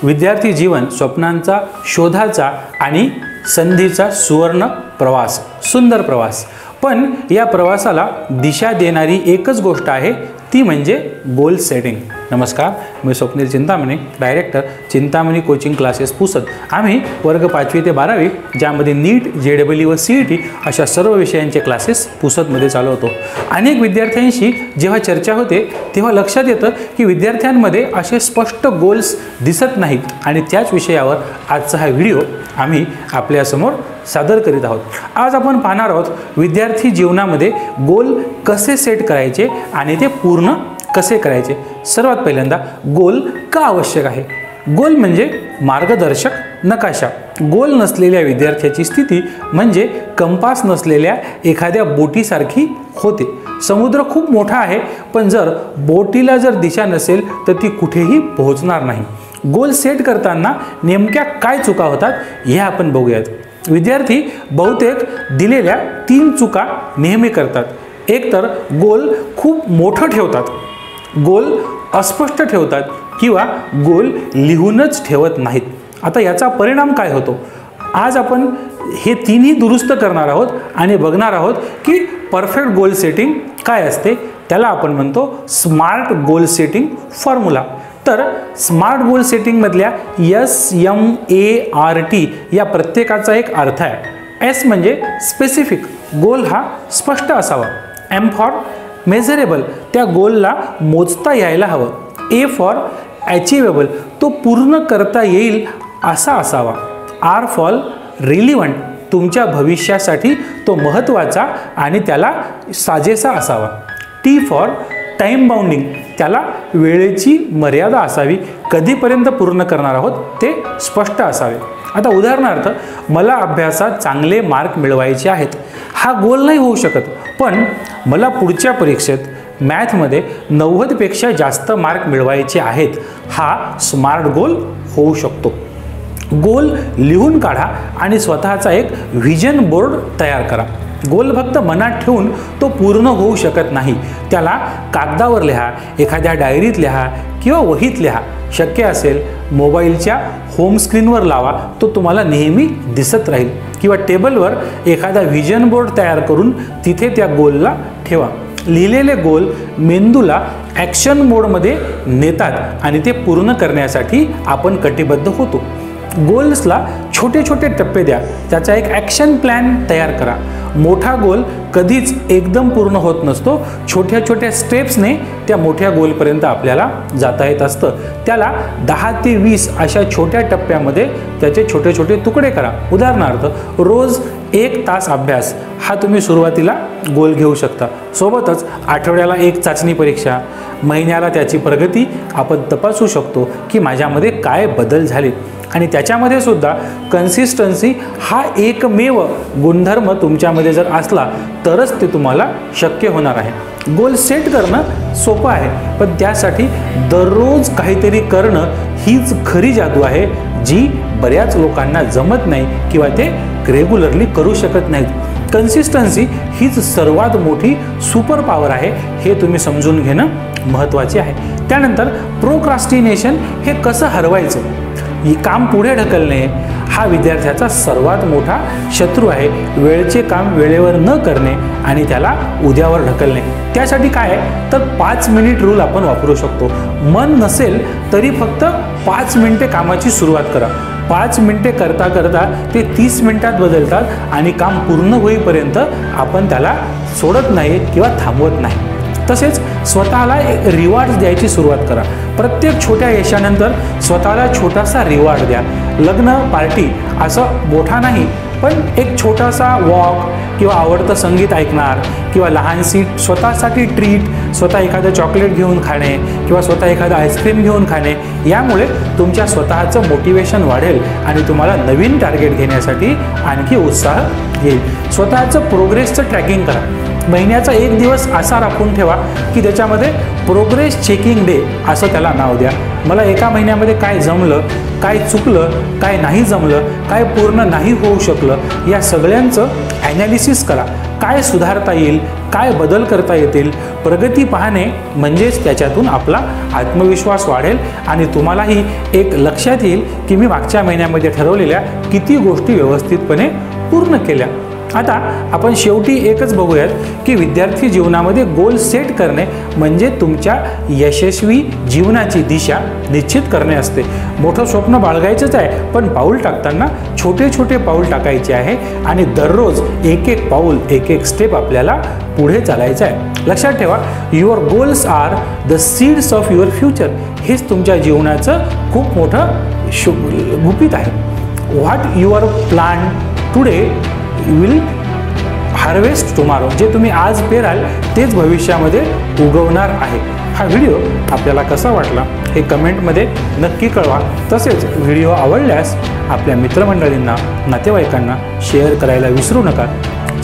विद्यार्थी जीवन स्वप्नांचा, शोधाचा आणि संधीचा सुवर्ण प्रवास, सुंदर प्रवास. पण या प्रवासाला दिशा देणारी एकच गोष्ट आहे, ती म्हणजे गोल सेटिंग. नमस्कार, मी Swapnil Chintamani, director Chintamani coaching classes Pusad. आम्ही वर्ग 5वी ते 12वी ज्यामध्ये नीट, JEE व CET अशा सर्व विषयांचे क्लासेस पुसदमध्ये चालवतो. अनेक विद्यार्थ्यांशी जेव्हा चर्चा होते तेव्हा लक्षात येतं की विद्यार्थ्यांमध्ये असे स्पष्ट गोल्स दिसत नाहीत आणि त्याच विषयावर आजचा हा व्हिडिओ आम्ही आपल्यासमोर सादर करीत आहोत. आज आपण पाहणार आहोत विद्यार्थी जीवनामध्ये गोल कसे सेट करायचे आणि ते पूर्ण कसे करायचे. सर्वात पहिल्यांदा गोल का आवश्यक आहे. गोल म्हणजे मार्गदर्शक नकाशा. गोल नसलेल्या विद्यार्थ्याची स्थिती म्हणजे कंपास नसलेल्या एखाद्या बोटीसारखी होते. समुद्र खूप मोठा आहे, पण जर बोटीला जर दिशा नसेल तर ती कुठेही पोहोचणार नाही. गोल सेट करताना नेमक्या काय चुका होतात हे आपण बघूयात. विद्यार्थी बहुतेक दिलेल्या 3 चुका नेहमी करतात. एक तर गोल खूप मोठं ठेवतात, गोल अस्पष्ट ठेवतात किंवा गोल लिहूनच ठेवत नाहीत. आता याचा परिणाम काय होतो, आज आपण हे तिन्ही दुरुस्त करणार आहोत आणि बघणार आहोत की परफेक्ट गोल सेटिंग काय असते. त्याला आपण म्हणतो स्मार्ट गोल सेटिंग फॉर्म्युला. तर स्मार्ट गोल सेटिंगमधल्या SMART या प्रत्येकाचा एक अर्थ आहे. S म्हणजे स्पेसिफिक, गोल हा स्पष्ट असावा. M फॉर मेजरेबल, त्या गोलला मोजता यायला हवं. A फॉर अचिवेबल, तो पूर्ण करता येईल असा असावा. R फॉर रिलिव्हंट, तुमच्या भविष्यासाठी तो महत्त्वाचा आणि त्याला साजेसा असावा. T फॉर टाईम बाउंडिंग, त्याला वेळेची मर्यादा असावी. कधीपर्यंत पूर्ण करणार आहोत ते स्पष्ट असावे. आता उदाहरणार्थ, मला अभ्यासात चांगले मार्क मिळवायचे आहेत. हा गोल नाही होऊ शकत, पण मला पुढच्या परीक्षेत मॅथमध्ये 90पेक्षा जास्त मार्क मिळवायचे आहेत. हा स्मार्ट गोल होऊ शकतो. गोल लिहून काढा आणि स्वतःचा एक व्हिजन बोर्ड तयार करा. गोल फक्त मनात ठेवून तो पूर्ण होऊ शकत नाही. त्याला कागदावर लिहा, एखाद्या डायरीत लिहा किंवा वहीत लिहा. शक्य असेल मोबाईलच्या होम स्क्रीनवर लावा, तो तुम्हाला नेहमी दिसत राहील. किंवा टेबलवर एखादा व्हिजन बोर्ड तयार करून तिथे त्या गोलला ठेवा. लिहिलेले गोल मेंदूला ॲक्शन मोडमध्ये नेतात आणि ते पूर्ण करण्यासाठी आपण कटिबद्ध होतो. गोल्सला छोटे छोटे टप्पे द्या, त्याचा एक ॲक्शन प्लॅन तयार करा. मोठा गोल कधीच एकदम पूर्ण होत नसतो. छोट्या छोट्या स्टेप्सने त्या मोठ्या गोलपर्यंत आपल्याला जाता येत असतं. त्याला 10 ते 20 अशा छोट्या टप्प्यामध्ये त्याचे छोटे छोटे तुकडे करा. उदाहरणार्थ, रोज 1 तास अभ्यास हा तुम्ही सुरुवातीला गोल घेऊ शकता. सोबतच आठवड्याला 1 चाचणी परीक्षा, महिन्याला त्याची प्रगती आपण तपासू शकतो की माझ्यामध्ये काय बदल झाले. आणि त्याच्यामध्ये सुद्धा कन्सिस्टन्सी हा एकमेव गुणधर्म तुमच्यामध्ये जर असला तरच ते तुम्हाला शक्य होणार आहे. गोल सेट करणं सोपं आहे, पण त्यासाठी दररोज काहीतरी करणं हीच खरी जादू आहे, जी बऱ्याच लोकांना जमत नाही किंवा ते रेग्युलरली करू शकत नाहीत. कन्सिस्टन्सी हीच सर्वात मोठी सुपर पॉवर आहे, हे तुम्ही समजून घेणं महत्त्वाचे आहे. त्यानंतर प्रोक्रास्टिनेशन हे कसं हरवायचं. काम पुढे ढकलणे हा विद्यार्थ्याचा सर्वात मोठा शत्रू आहे. वेळेचे काम वेळेवर न करणे आणि त्याला उद्यावर ढकलणे. त्यासाठी काय आहे तर 5 मिनिट रूल आपण वापरू शकतो. मन नसेल तरी फक्त 5 मिनिटे कामाची सुरुवात करा. 5 मिनिटे करता करता ते 30 मिनिटात बदलतात आणि काम पूर्ण होईपर्यंत आपण त्याला सोडत नाही किंवा थांबवत नाही. तसेच स्वतःला एक रिवॉर्ड्स द्यायची सुरुवात करा. प्रत्येक छोट्या यशानंतर स्वतःला छोटासा रिवॉर्ड द्या. लग्न, पार्टी असं मोठा नाही, पण एक छोटासा वॉक किंवा आवडतं संगीत ऐकणार किंवा लहानशी स्वतःसाठी ट्रीट, स्वतः एखादं चॉकलेट घेऊन खाणे किंवा स्वतः एखादं आईस्क्रीम घेऊन खाणे, यामुळे तुमच्या स्वतःचं मोटिवेशन वाढेल आणि तुम्हाला नवीन टार्गेट घेण्यासाठी आणखी उत्साह येईल. स्वतःचं प्रोग्रेसचं ट्रॅकिंग करा. महिन्याचा एक दिवस असा राखून ठेवा की त्याच्यामध्ये प्रोग्रेस चेकिंग डे असं त्याला नाव द्या. मला एका महिन्यामध्ये काय जमलं, काय चुकलं, काय नाही जमलं, काय पूर्ण नाही होऊ शकलं, या सगळ्यांचं ॲनालिसिस करा. काय सुधारता येईल, काय बदल करता येतील, प्रगती पाहणे म्हणजेच त्याच्यातून आपला आत्मविश्वास वाढेल आणि तुम्हालाही एक लक्षात येईल की मी मागच्या महिन्यामध्ये ठरवलेल्या किती गोष्टी व्यवस्थितपणे पूर्ण केल्या. आता आपण शेवटी एकच बघूयात की विद्यार्थी जीवनामध्ये गोल सेट करणे म्हणजे तुमच्या यशस्वी जीवनाची दिशा निश्चित करणे असते. मोठं स्वप्न बाळगायचंच आहे, पण पाऊल टाकताना छोटे छोटे पाऊल टाकायचे आहे आणि दररोज एक एक पाऊल, एक एक स्टेप आपल्याला पुढे चालायचं आहे. लक्षात ठेवा, your goals are the seeds of your future. हेच तुमच्या जीवनाचं खूप मोठं गुपित आहे. What your plan today will harvest tomorrow. जे तुम्ही आज पेराल तेच भविष्यामध्ये उगवणार आहे. हा व्हिडिओ आपल्याला कसा वाटला हे कमेंटमध्ये नक्की कळवा. तसेच व्हिडिओ आवडल्यास आपल्या मित्रमंडळींना, नातेवाईकांना शेअर करायला विसरू नका.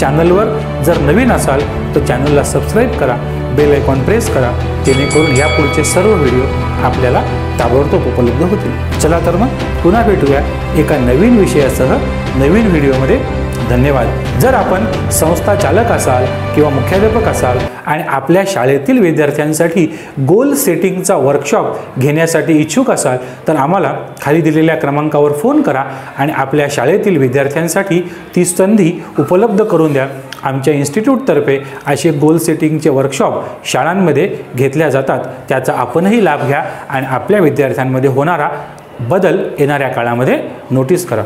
चॅनलवर जर नवीन असाल तर चॅनलला सबस्क्राईब करा, बेल आयकॉन प्रेस करा, जेणेकरून यापुढचे सर्व व्हिडिओ आपल्याला ताबडतोब उपलब्ध होतील. चला तर मग पुन्हा भेटूया एका नवीन विषयासह नवीन व्हिडिओमध्ये. धन्यवाद. जर आपण संस्था चालक असाल किंवा मुख्याध्यापक असाल आणि आपल्या शाळेतील विद्यार्थ्यांसाठी गोल सेटिंगचा वर्कशॉप घेण्यासाठी इच्छुक असाल तर आम्हाला खाली दिलेल्या क्रमांकावर फोन करा आणि आपल्या शाळेतील विद्यार्थ्यांसाठी ती संधी उपलब्ध करून द्या. आमच्या इन्स्टिट्यूटतर्फे असे गोल सेटिंगचे वर्कशॉप शाळांमध्ये घेतल्या जातात. त्याचा आपणही लाभ घ्या आणि आपल्या विद्यार्थ्यांमध्ये होणारा बदल येणाऱ्या काळामध्ये नोटीस करा.